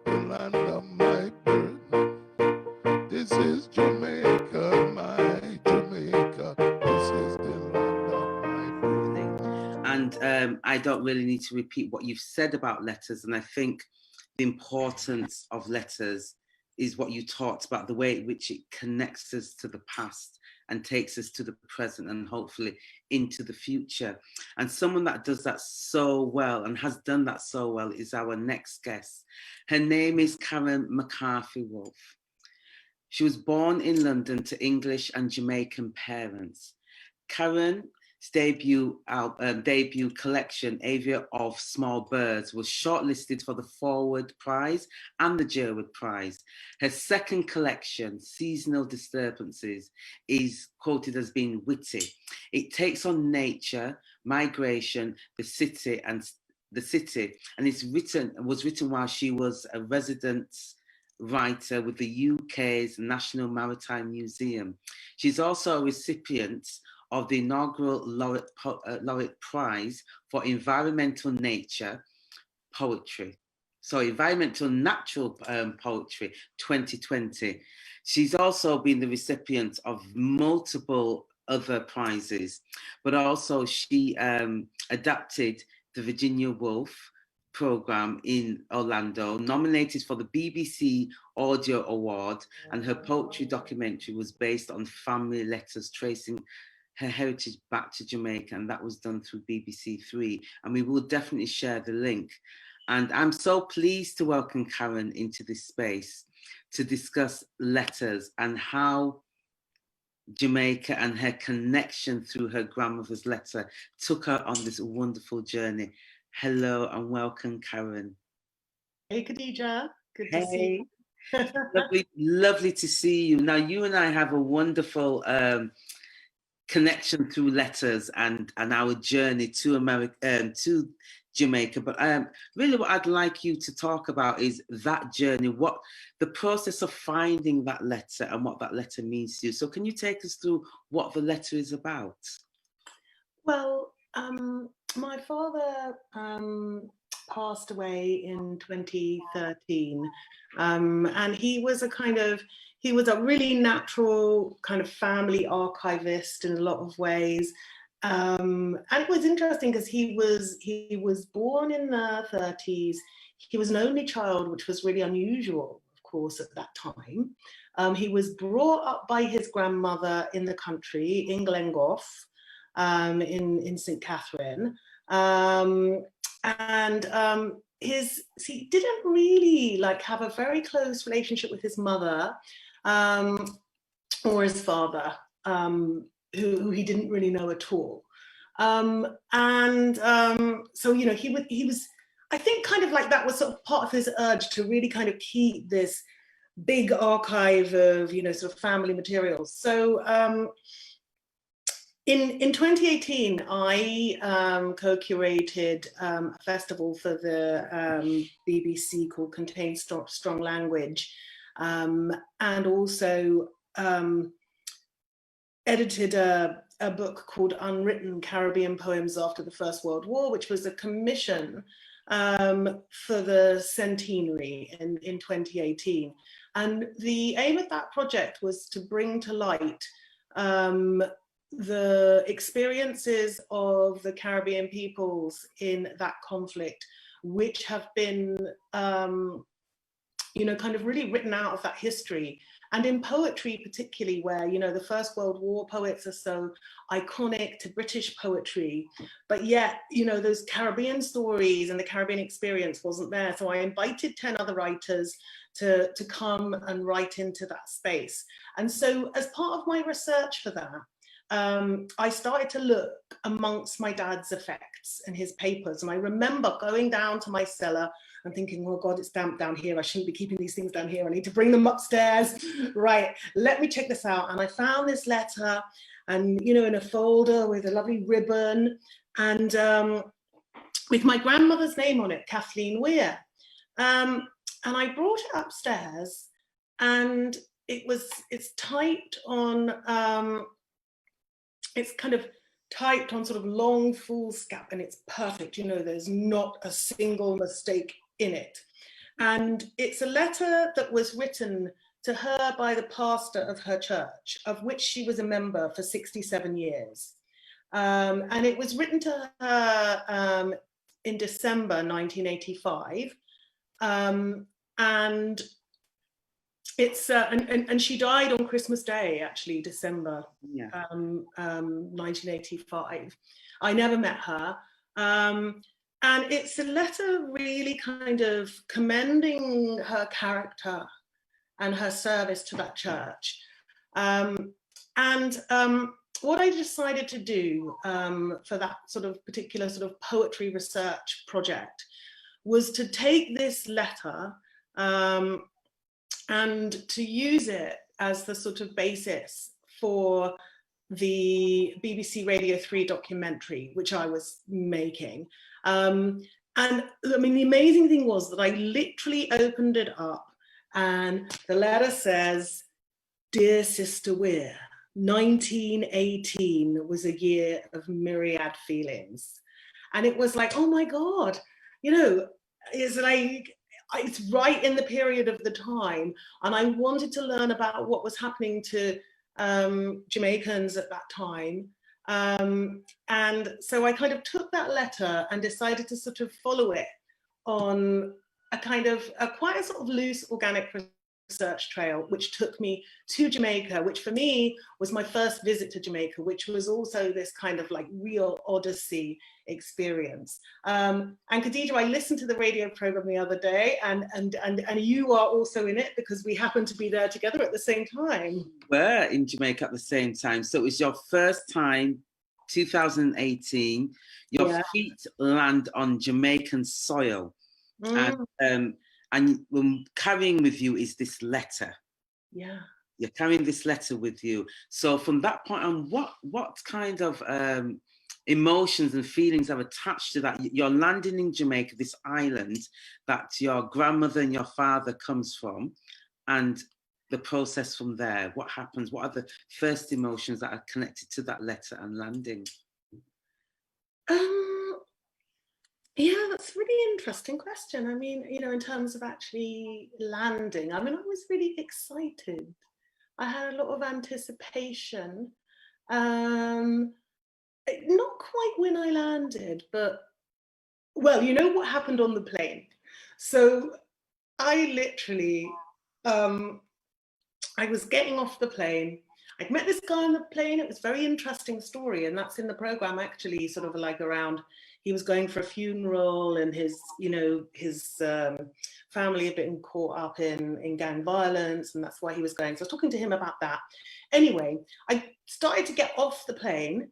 the land of my birth. This is Jamaica, my Jamaica. This is the land of my birth. And I don't really need to repeat what you've said about letters. And I think the importance of letters is what you talked about, the way in which it connects us to the past and takes us to the present and hopefully into the future. And someone that does that so well and has done that so well is our next guest. Her name is Karen McCarthy Woolf. She was born in London to English and Jamaican parents. Karen's debut collection, Avia of Small Birds, was shortlisted for the Forward Prize and the Jerwood Prize. Her second collection, Seasonal Disturbances, is quoted as being witty. It takes on nature, migration, the city, and was written while she was a resident writer with the UK's National Maritime Museum. She's also a recipient of the inaugural Laureate Prize for Environmental Natural Natural Poetry 2020. She's also been the recipient of multiple other prizes, but also she adapted the Virginia Woolf program in Orlando, nominated for the BBC Audio Award, and her poetry documentary was based on family letters tracing her heritage back to Jamaica, and that was done through BBC Three, and we will definitely share the link. And I'm so pleased to welcome Karen into this space to discuss letters and how Jamaica and her connection through her grandmother's letter took her on this wonderful journey. Hello and welcome, Karen. Hey, Khadijah. Good to see you. Lovely to see you. Now, you and I have a wonderful connection through letters and our journey to America, to Jamaica. But really what I'd like you to talk about is that journey, what the process of finding that letter and what that letter means to you. So can you take us through what the letter is about? Well, my father passed away in 2013, and he was a really natural kind of family archivist in a lot of ways. And it was interesting because he was born in the 30s. He was an only child, which was really unusual, of course, at that time. He was brought up by his grandmother in the country, in Glengoff, in St. Catherine. He didn't really have a very close relationship with his mother or his father, who he didn't really know at all. So, you know, he was, I think that was sort of part of his urge to really kind of keep this big archive of, you know, sort of family materials. So in 2018, I co-curated a festival for the BBC called Contain Strong Language, and also edited a book called Unwritten Caribbean Poems After the First World War, which was a commission for the centenary in 2018. And the aim of that project was to bring to light the experiences of the Caribbean peoples in that conflict, which have been, you know, kind of really written out of that history. And in poetry particularly, where, you know, the First World War poets are so iconic to British poetry, but yet, you know, those Caribbean stories and the Caribbean experience wasn't there. So I invited 10 other writers to come and write into that space. And so as part of my research for that, I started to look amongst my dad's effects and his papers. And I remember going down to my cellar and thinking, oh God, it's damp down here. I shouldn't be keeping these things down here. I need to bring them upstairs. Right, let me check this out. And I found this letter, and, you know, in a folder with a lovely ribbon, and with my grandmother's name on it, Kathleen Weir. And I brought it upstairs, and it's typed on, it's kind of typed on sort of long foolscap, and it's perfect. You know, there's not a single mistake in it. And it's a letter that was written to her by the pastor of her church, of which she was a member for 67 years. And it was written to her in December 1985. And it's and she died on Christmas Day, actually, December 1985. I never met her. And it's a letter really kind of commending her character and her service to that church. What I decided to do for that sort of particular sort of poetry research project was to take this letter and to use it as the sort of basis for the BBC Radio 3 documentary, which I was making. And I mean, the amazing thing was that I literally opened it up and the letter says, "Dear Sister Weir, 1918 was a year of myriad feelings." And it was like, oh my God, you know, it's like, it's right in the period of the time. And I wanted to learn about what was happening to Jamaicans at that time. And so I kind of took that letter and decided to sort of follow it on a kind of quite a sort of loose organic research trail, which took me to Jamaica, which for me was my first visit to Jamaica, which was also this kind of like real odyssey experience. And Khadijah, I listened to the radio program the other day, and you are also in it because we happened to be there together at the same time. We were in Jamaica at the same time. So it was your first time, 2018, your feet land on Jamaican soil. And carrying with you is this letter. Yeah. You're carrying this letter with you. So from that point on, what kind of emotions and feelings have attached to that? You're landing in Jamaica, this island that your grandmother and your father comes from, and the process from there. What happens? What are the first emotions that are connected to that letter and landing? Yeah, that's a really interesting question. I mean, you know, in terms of actually landing, I mean, I was really excited. I had a lot of anticipation. Not quite when I landed, but, well, you know what happened on the plane? So I literally, I was getting off the plane. I'd met this guy on the plane. It was a very interesting story. And that's in the program, actually, sort of like around, he was going for a funeral and his, you know, his family had been caught up in gang violence, and that's why he was going. So I was talking to him about that. Anyway, I started to get off the plane,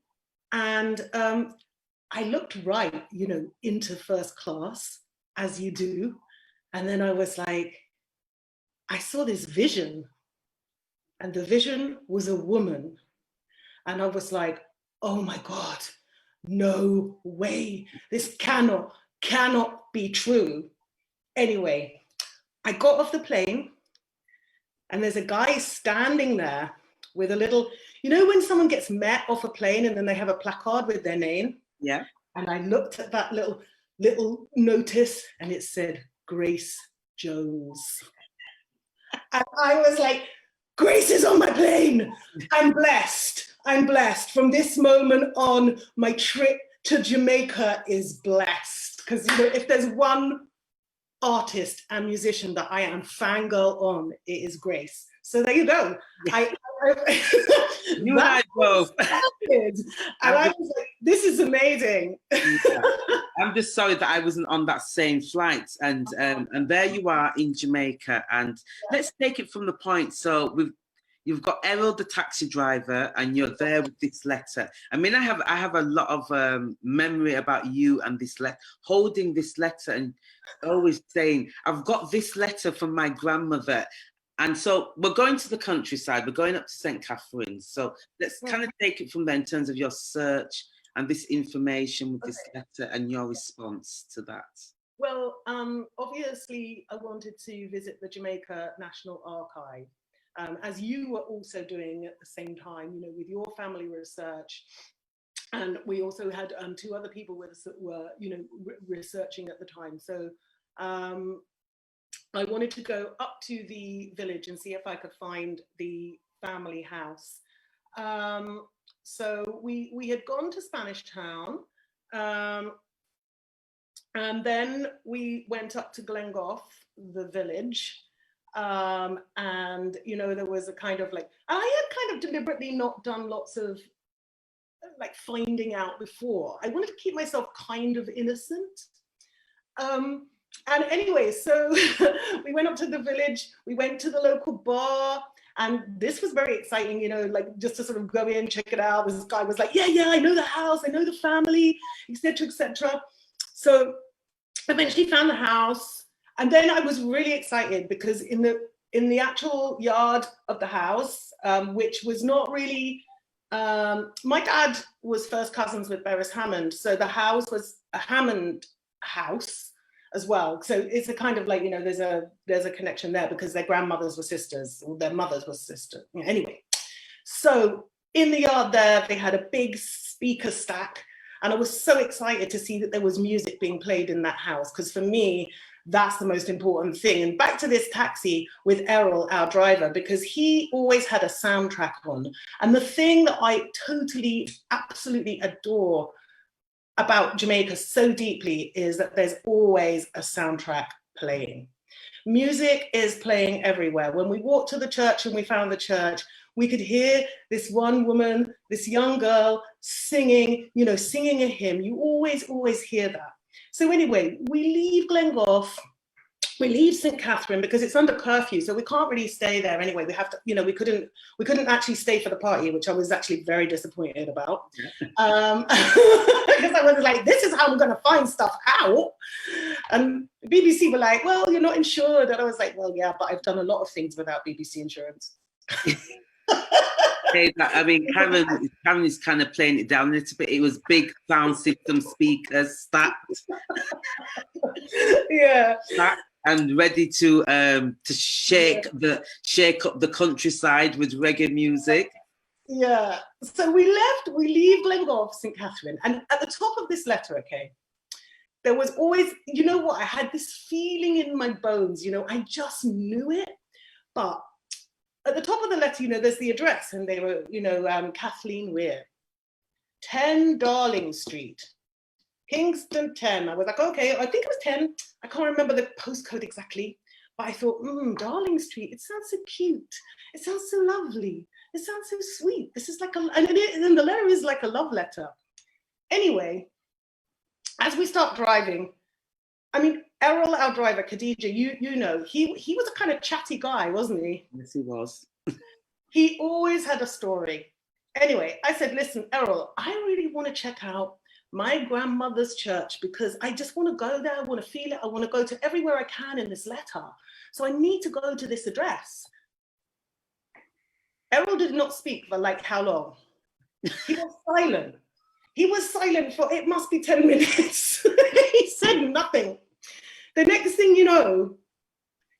and I looked right, you know, into first class, as you do. And then I was like, I saw this vision, and the vision was a woman. And I was like, oh my God, no way, this cannot be true. Anyway, I got off the plane, and there's a guy standing there with a little, you know, when someone gets met off a plane and then they have a placard with their name? Yeah. And I looked at that little notice, and it said, Grace Jones. And I was like, Grace is on my plane. I'm blessed. I'm blessed. From this moment on, my trip to Jamaica is blessed. Because, you know, if there's one artist and musician that I am fangirl on, it is Grace. So there you go. Yeah. You and I both. And I was like, this is amazing. Yeah. I'm just sorry that I wasn't on that same flight. And there you are in Jamaica. And let's take it from the point. So you've got Errol, the taxi driver, and you're there with this letter. I mean, I have a lot of memory about you and this letter, holding this letter and always saying, I've got this letter from my grandmother. And so we're going to the countryside, we're going up to St. Catherine's. So let's kind of take it from there in terms of your search and this information with this letter and your response to that. Well, obviously I wanted to visit the Jamaica National Archive, as you were also doing at the same time, you know, with your family research. And we also had 2 other people with us that were, you know, researching at the time. So I wanted to go up to the village and see if I could find the family house. So we had gone to Spanish Town, and then we went up to Glengoff, the village. And, you know, there was a kind of like, I had kind of deliberately not done lots of like finding out before. I wanted to keep myself kind of innocent. And anyway, so we went up to the village, we went to the local bar, and this was very exciting, you know, like just to sort of go in, check it out. This guy was like, yeah, I know the house, I know the family, etc., etc. So eventually found the house, and then I was really excited because in the actual yard of the house, which was not really, my dad was first cousins with Beres Hammond, so the house was a Hammond house as well. So it's a kind of like, you know, there's a connection there because their grandmothers were sisters, or their mothers were sisters. Anyway, so in the yard there, they had a big speaker stack, and I was so excited to see that there was music being played in that house, because for me, that's the most important thing. And back to this taxi with Errol, our driver, because he always had a soundtrack on. And the thing that I totally, absolutely adore about Jamaica so deeply is that there's always a soundtrack playing. Music is playing everywhere. When we walked to the church and we found the church, we could hear this one woman, this young girl singing, you know, singing a hymn. You always hear that. So anyway, we leave Glengoff, we leave St. Catherine because it's under curfew, so we can't really stay there anyway. We have to, you know, we couldn't actually stay for the party, which I was actually very disappointed about. Because I was like, this is how I'm going to find stuff out. And BBC were like, well, you're not insured. And I was like, well, yeah, but I've done a lot of things without BBC insurance. I mean, Karen is kind of playing it down a little bit. It was big sound system speakers stacked. Yeah. Stacked and ready to shake up the countryside with reggae music. Yeah. So we leave Glengoff, St. Catherine, and at the top of this letter, okay, there was always, you know what, I had this feeling in my bones, you know, I just knew it, but at the top of the letter, you know, there's the address, and they were, you know, Kathleen Weir, 10 Darling Street, Kingston 10. I was like, okay, I think it was 10. I can't remember the postcode exactly, but I thought, Darling Street, it sounds so cute. It sounds so lovely. It sounds so sweet. This is like and the letter is like a love letter. Anyway, as we start driving, I mean, Errol, our driver, Khadijah, you know, he was a kind of chatty guy, wasn't he? Yes, he was. He always had a story. Anyway, I said, listen, Errol, I really want to check out my grandmother's church because I just want to go there. I want to feel it. I want to go to everywhere I can in this letter. So I need to go to this address. Errol did not speak for like how long? He was silent. He was silent for, it must be 10 minutes. He said nothing. The next thing you know,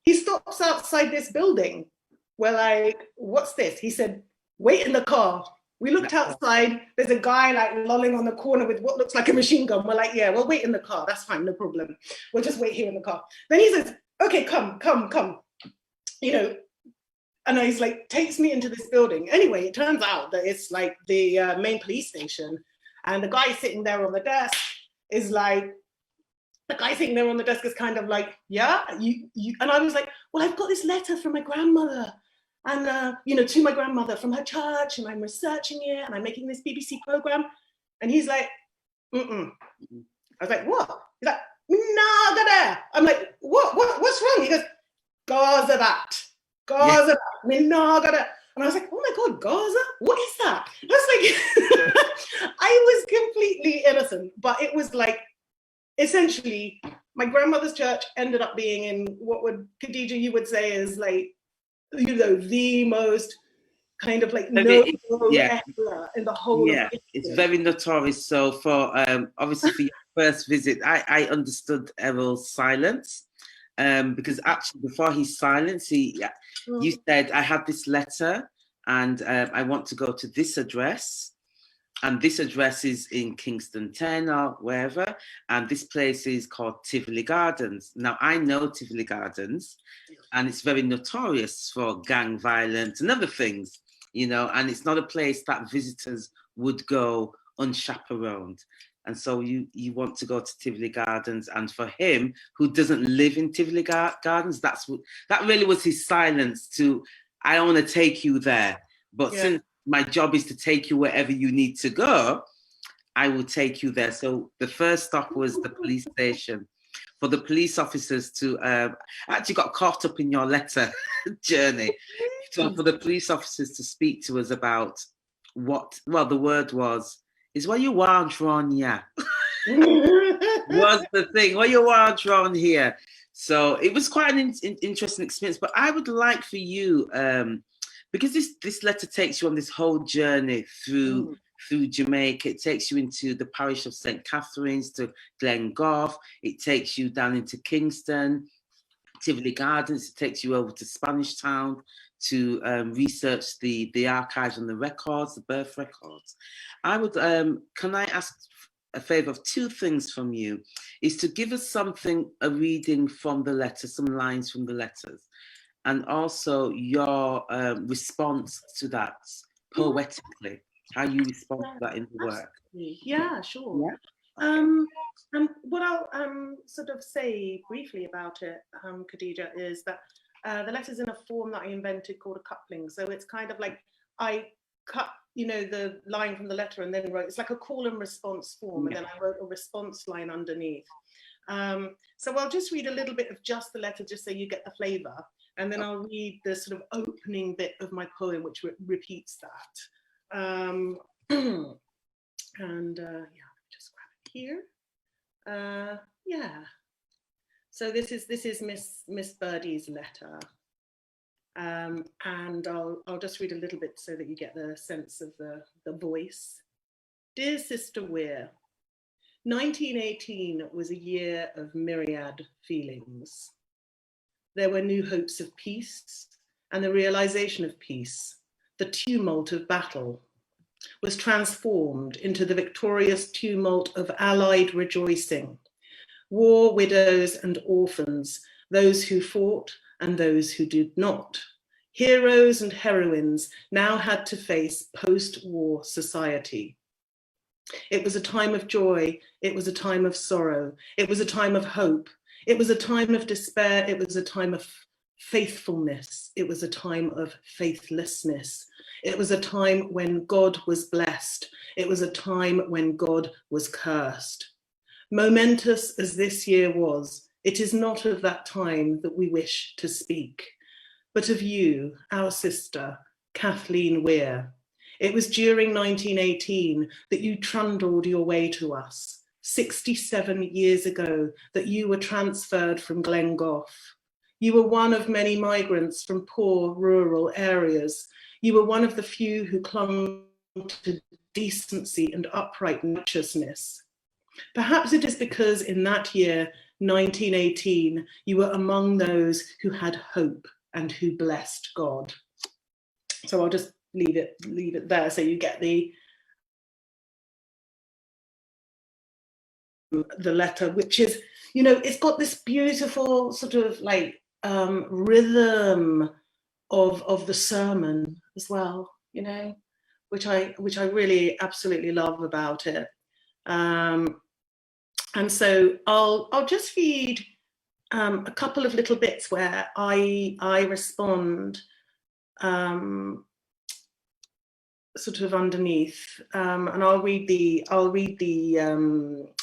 he stops outside this building. We're like, what's this? He said, wait in the car. We looked outside, there's a guy like lolling on the corner with what looks like a machine gun. We're like, yeah, we'll wait in the car. That's fine, no problem. We'll just wait here in the car. Then he says, okay, come. You know, and he's like, takes me into this building. Anyway, it turns out that it's like the main police station. And the guy sitting there on the desk is like, kind of like, yeah, you. And I was like, well, I've got this letter from my grandmother. And, you know, to my grandmother from her church, and I'm researching it, and I'm making this BBC program. And he's like, I was like, what? He's like, Minagada. I'm like, what's wrong? He goes, Gaza that. Minagada. And I was like, oh my God, Gaza? What is that? I was like, I was completely innocent, but it was like, essentially, my grandmother's church ended up being in what would, Khadijah, you would say is like, you know, the most kind of like area in the whole of Italy. It's very notorious. So for obviously for your first visit, I understood Errol's silence because actually before his silence, you said, I have this letter and I want to go to this address. And this address is in Kingston 10 or wherever. And this place is called Tivoli Gardens. Now, I know Tivoli Gardens, and it's very notorious for gang violence and other things, you know, and it's not a place that visitors would go unchaperoned. And so you want to go to Tivoli Gardens. And for him, who doesn't live in Tivoli Gardens, that really was his silence to, I don't want to take you there. But since my job is to take you wherever you need to go, I will take you there. So the first stop was the police station. For the police officers to, I actually got caught up in your letter journey. So for the police officers to speak to us about what, well, the word was, is what you want wrong, yeah. Was the thing, what you want wrong here. So it was quite an interesting experience, but I would like for you, because this letter takes you on this whole journey through Jamaica. It takes you into the parish of St. Catherine's, to Glengough. It takes you down into Kingston, Tivoli Gardens. It takes you over to Spanish Town to research the archives and the records, the birth records. I would, can I ask a favor of two things from you? Is to give us something, a reading from the letter, some lines from the letters, and also your response to that poetically, how you respond to that in the work. Yeah, sure. Yeah. What I'll sort of say briefly about it, Khadijah, is that the letter's in a form that I invented called a coupling. So it's kind of like I cut, you know, the line from the letter and then wrote, it's like a call and response form, and then I wrote a response line underneath. So I'll just read a little bit of just the letter, just so you get the flavor. And then I'll read the sort of opening bit of my poem, which repeats that. Yeah, just grab it here. Yeah. So this is Miss Birdie's letter. And I'll just read a little bit so that you get the sense of the voice. Dear Sister Weir, 1918 was a year of myriad feelings. There were new hopes of peace, and the realization of peace, the tumult of battle, was transformed into the victorious tumult of allied rejoicing. War, widows and orphans, those who fought and those who did not. Heroes and heroines now had to face post-war society. It was a time of joy, it was a time of sorrow, it was a time of hope, it was a time of despair, it was a time of faithfulness, it was a time of faithlessness. It was a time when God was blessed, it was a time when God was cursed. Momentous as this year was, it is not of that time that we wish to speak, but of you, our sister, Kathleen Weir. It was during 1918 that you trundled your way to us, 67 years ago that you were transferred from Glengough. You were one of many migrants from poor rural areas. You were one of the few who clung to decency and upright righteousness. Perhaps it is because in that year, 1918, you were among those who had hope and who blessed God. So I'll just leave it there so you get the letter, which is, you know, it's got this beautiful sort of like rhythm of the sermon as well, you know, which I really absolutely love about it. And so I'll just read a couple of little bits where I respond sort of underneath, and I'll read the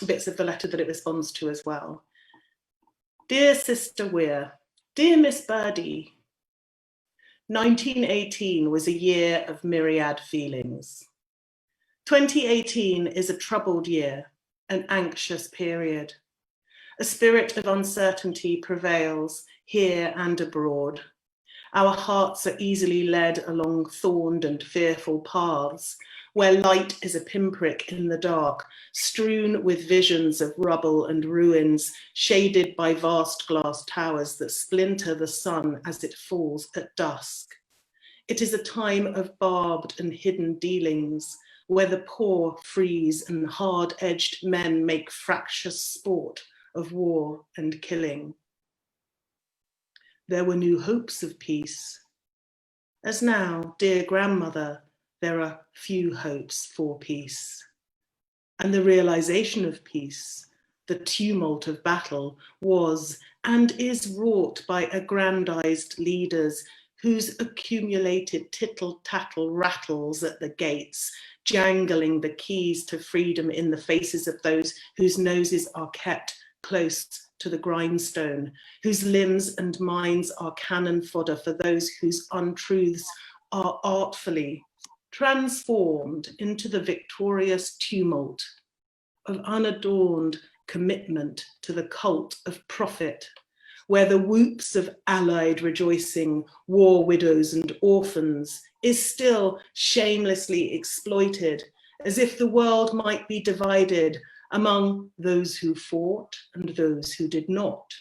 bits of the letter that it responds to as well. Dear Sister Weir, dear Miss Birdie, 1918 was a year of myriad feelings. 2018 is a troubled year, an anxious period. A spirit of uncertainty prevails here and abroad. Our hearts are easily led along thorned and fearful paths, where light is a pinprick in the dark, strewn with visions of rubble and ruins, shaded by vast glass towers that splinter the sun as it falls at dusk. It is a time of barbed and hidden dealings, where the poor freeze and hard-edged men make fractious sport of war and killing. There were new hopes of peace, as now, dear grandmother, there are few hopes for peace. And the realization of peace, the tumult of battle, was and is wrought by aggrandized leaders whose accumulated tittle-tattle rattles at the gates, jangling the keys to freedom in the faces of those whose noses are kept close to the grindstone, whose limbs and minds are cannon fodder for those whose untruths are artfully transformed into the victorious tumult of unadorned commitment to the cult of profit, where the whoops of allied rejoicing, war widows and orphans, is still shamelessly exploited, as if the world might be divided among those who fought and those who did not,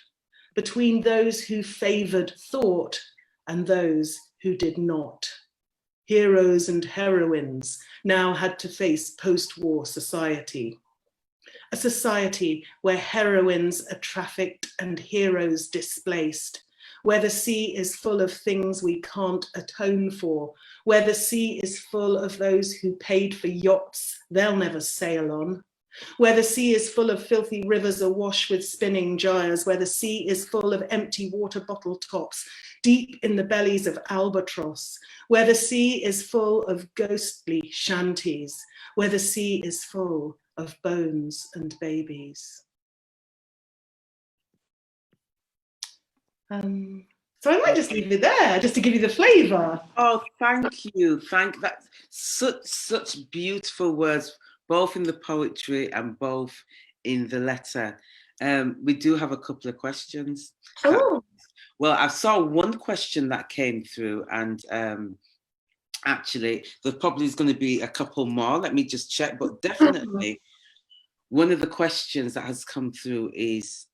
between those who favored thought and those who did not. Heroes and heroines now had to face post-war society, a society where heroines are trafficked and heroes displaced, where the sea is full of things we can't atone for, where the sea is full of those who paid for yachts they'll never sail on, where the sea is full of filthy rivers awash with spinning gyres, where the sea is full of empty water bottle tops, deep in the bellies of albatross, where the sea is full of ghostly shanties, where the sea is full of bones and babies. So I might just leave it there, just to give you the flavour. Oh, thank you. That such beautiful words, both in the poetry and both in the letter. We do have a couple of questions. Oh. Well, I saw one question that came through, and actually, there probably is going to be a couple more. Let me just check, but definitely one of the questions that has come through is,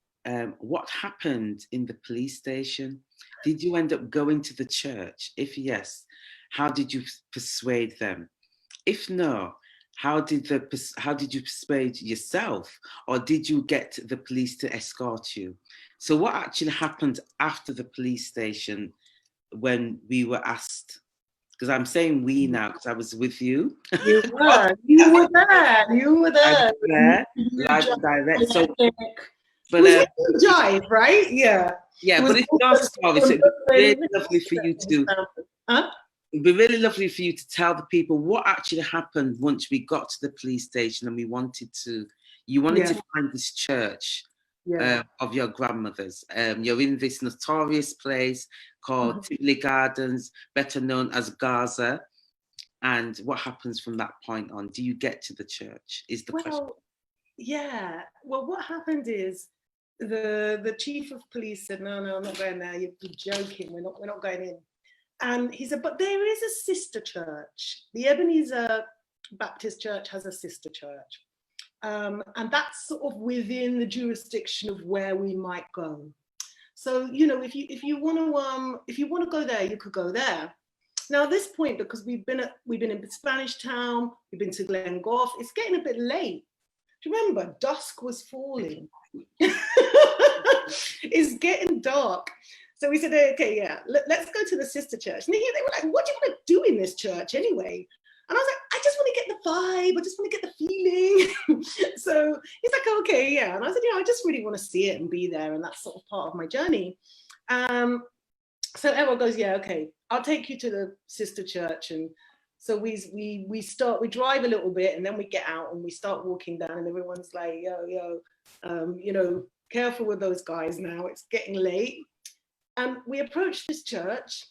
what happened in the police station? Did you end up going to the church? If yes, how did you persuade them? If no, how did you persuade yourself, or did you get the police to escort you? So what actually happened after the police station when we were asked? Because I'm saying we now because I was with you. You were there. Yeah, live and direct. So, but jive, right? Yeah. Yeah, but it's your story. So it'd be really lovely for you to. It'd be really lovely for you to tell the people what actually happened once we got to the police station and you wanted to find this church of your grandmother's. You're in this notorious place called Tivoli Gardens, better known as Gaza. And what happens from that point on? Do you get to the church? Is the question. Yeah. Well, what happened is the chief of police said, no, I'm not going there. You're joking. We're not going in. And he said, but there is a sister church. The Ebenezer Baptist Church has a sister church. And that's sort of within the jurisdiction of where we might go. So, if you want to go there, you could go there. Now, at this point, because we've been in Spanish Town, we've been to Glengough, it's getting a bit late. Do you remember? Dusk was falling. It's getting dark. So we said, okay, yeah, let's go to the sister church. And they were like, what do you want to do in this church anyway? And I was like, I just want to get the vibe. I just want to get the feeling. So he's like, okay, yeah. And I said, I just really want to see it and be there. And that's sort of part of my journey. So everyone goes, yeah, okay, I'll take you to the sister church. And so we drive a little bit and then we get out and we start walking down and everyone's like, yo, careful with those guys now. It's getting late. And we approached this church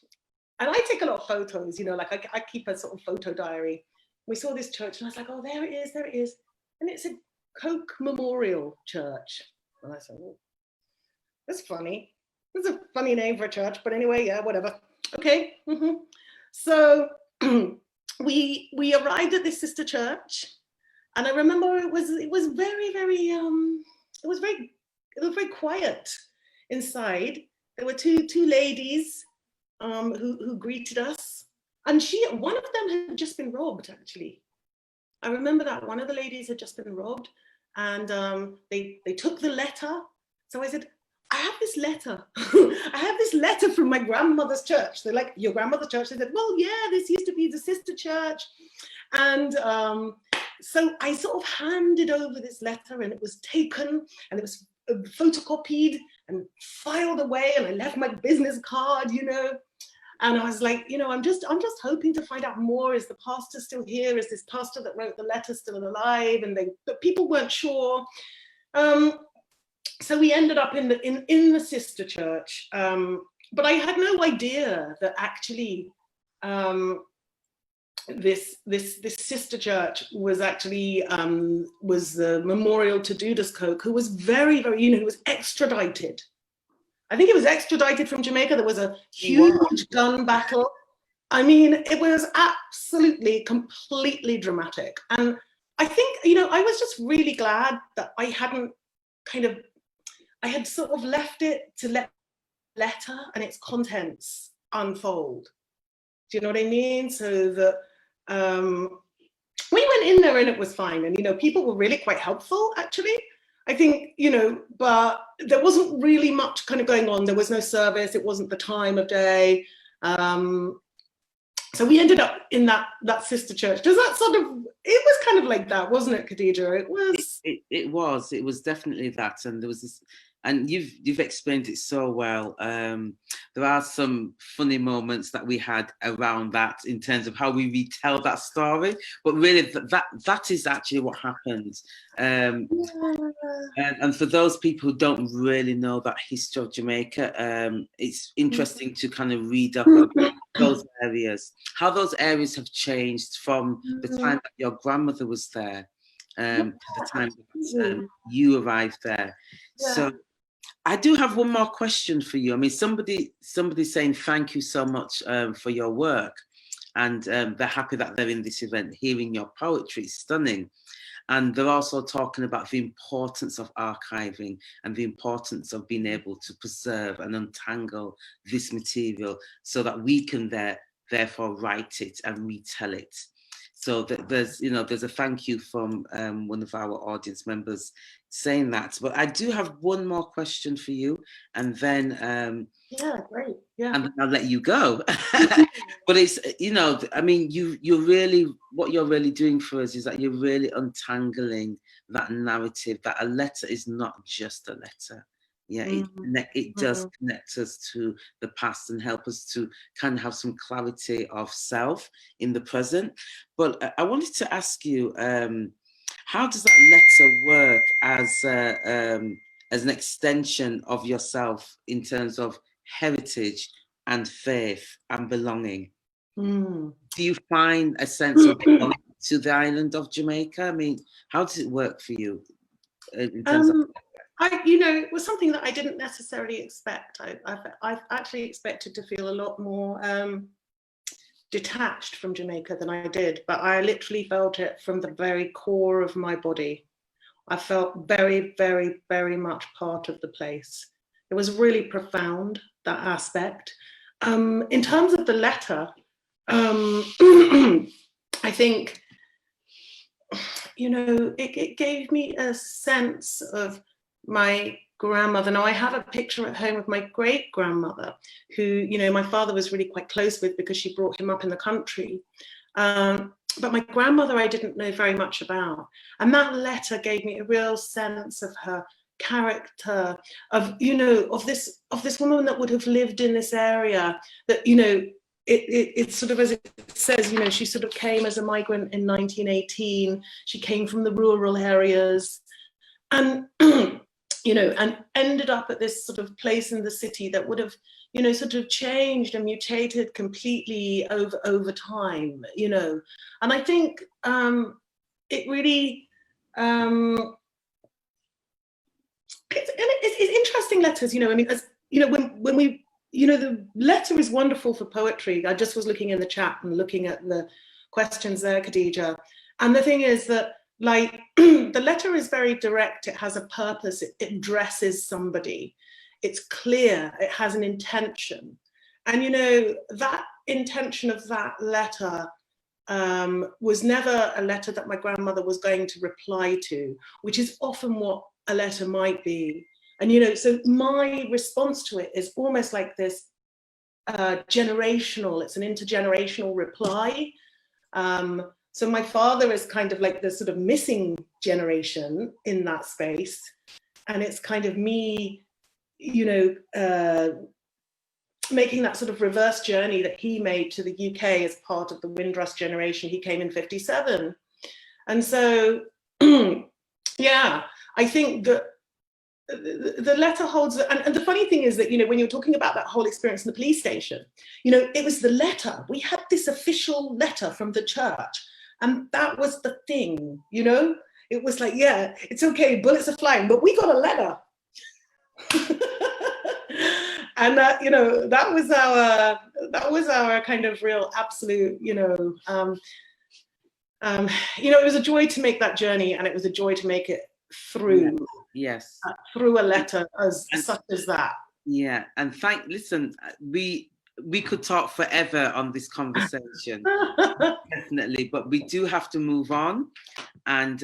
and I take a lot of photos, I keep a sort of photo diary. We saw this church and I was like, oh, there it is. And it's a Coke Memorial Church. And I said, oh, that's funny. That's a funny name for a church, but anyway, yeah, whatever. Okay. So we arrived at this sister church and I remember it was very, very, it was very quiet inside. There were two ladies who greeted us, and one of them had just been robbed, actually. I remember that one of the ladies had just been robbed, and they took the letter. So I said, I have this letter. I have this letter from my grandmother's church. They're like, your grandmother's church? They said, well, yeah, this used to be the sister church. And so I sort of handed over this letter, and it was taken, and it was photocopied and filed away, and I left my business card, you know. And I was like, you know, I'm just hoping to find out more. Is the pastor still here? Is this pastor that wrote the letter still alive? And but people weren't sure. So we ended up in the sister church, but I had no idea that actually this sister church was actually was the memorial to Judas Coke, who was very, very, you know, who was extradited. I think he was extradited from Jamaica. There was a huge gun battle. I mean, it was absolutely, completely dramatic. And I think, you know, I was just really glad that I hadn't I had sort of left it to let the letter and its contents unfold. Do you know what I mean? So that we went in there and it was fine. And, you know, people were really quite helpful, actually. I think, you know, but there wasn't really much kind of going on. There was no service. It wasn't the time of day. So we ended up in that sister church. Does that sort of, it was kind of like that, wasn't it, Khadijah? It was. It was definitely that. And there was this, and you've explained it so well. There are some funny moments that we had around that in terms of how we retell that story, but really that is actually what happened. And for those people who don't really know that history of Jamaica, it's interesting to kind of read up on those areas, how those areas have changed from the time that your grandmother was there to the time that you arrived there. Yeah. So I do have one more question for you. I mean, somebody saying thank you so much for your work, and they're happy that they're in this event, hearing your poetry. It's stunning. And they're also talking about the importance of archiving and the importance of being able to preserve and untangle this material so that we can therefore write it and retell it. So there's a thank you from one of our audience members saying that. But I do have one more question for you, and then yeah, great. Yeah. And then I'll let you go. But it's, you know, I mean, you're really, what you're really doing for us is that you're really untangling that narrative that a letter is not just a letter. Yeah, it does connect us to the past and help us to kind of have some clarity of self in the present. But I wanted to ask you, how does that letter work as an extension of yourself in terms of heritage and faith and belonging? Do you find a sense of belonging to the island of Jamaica? I mean, how does it work for you in terms of... it was something that I didn't necessarily expect. I actually expected to feel a lot more detached from Jamaica than I did, but I literally felt it from the very core of my body. I felt very, very, very much part of the place. It was really profound, that aspect. In terms of the letter, I think, you know, it gave me a sense of my grandmother. Now I have a picture at home of my great grandmother, who, you know, my father was really quite close with because she brought him up in the country. But my grandmother, I didn't know very much about. And that letter gave me a real sense of her character, of, you know, of this woman that would have lived in this area, that, you know, it sort of, as it says, you know, she sort of came as a migrant in 1918. She came from the rural areas and, you know, and ended up at this sort of place in the city that would have, you know, sort of changed and mutated completely over time, you know. And I think it really, it's interesting letters, you know. I mean, as you know, when we, you know, the letter is wonderful for poetry. I just was looking in the chat and looking at the questions there, Khadijah. And the thing is that, like, the letter is very direct. It has a purpose. It addresses somebody. It's clear. It has an intention. And, you know, that intention of that letter was never a letter that my grandmother was going to reply to, which is often what a letter might be. And, you know, so my response to it is almost like this generational, it's an intergenerational reply. So my father is kind of like the sort of missing generation in that space. And it's kind of me, you know, making that sort of reverse journey that he made to the UK as part of the Windrush generation. He came in 57. And so, yeah, I think that the letter holds, and the funny thing is that, you know, when you're talking about that whole experience in the police station, you know, it was the letter. We had this official letter from the church, and that was the thing, you know? It was like, yeah, it's okay, bullets are flying, but we got a letter. And you know, that was our kind of real absolute, you know, it was a joy to make that journey, and it was a joy to make it through. Yes. Through a letter such as that. Yeah, and listen, we could talk forever on this conversation, definitely, but we do have to move on. And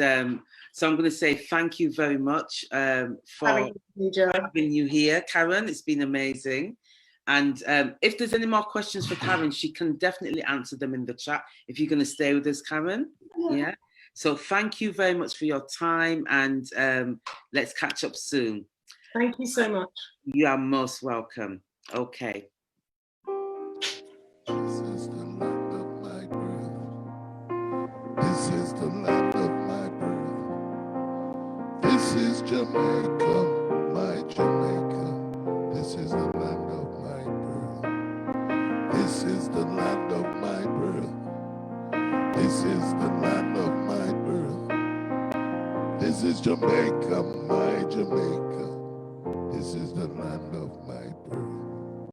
so I'm going to say thank you very much for having you here, Karen. It's been amazing. And if there's any more questions for Karen, she can definitely answer them in the chat if you're going to stay with us, Karen. Yeah. So thank you very much for your time, and let's catch up soon. Thank you so much. You are most welcome. Okay. This is the land of my birth. This is the land of my birth. This is Jamaica, my Jamaica. This is the land of my birth. This is the land of my birth. This is the land of my birth. This is Jamaica, my Jamaica. This is the land of my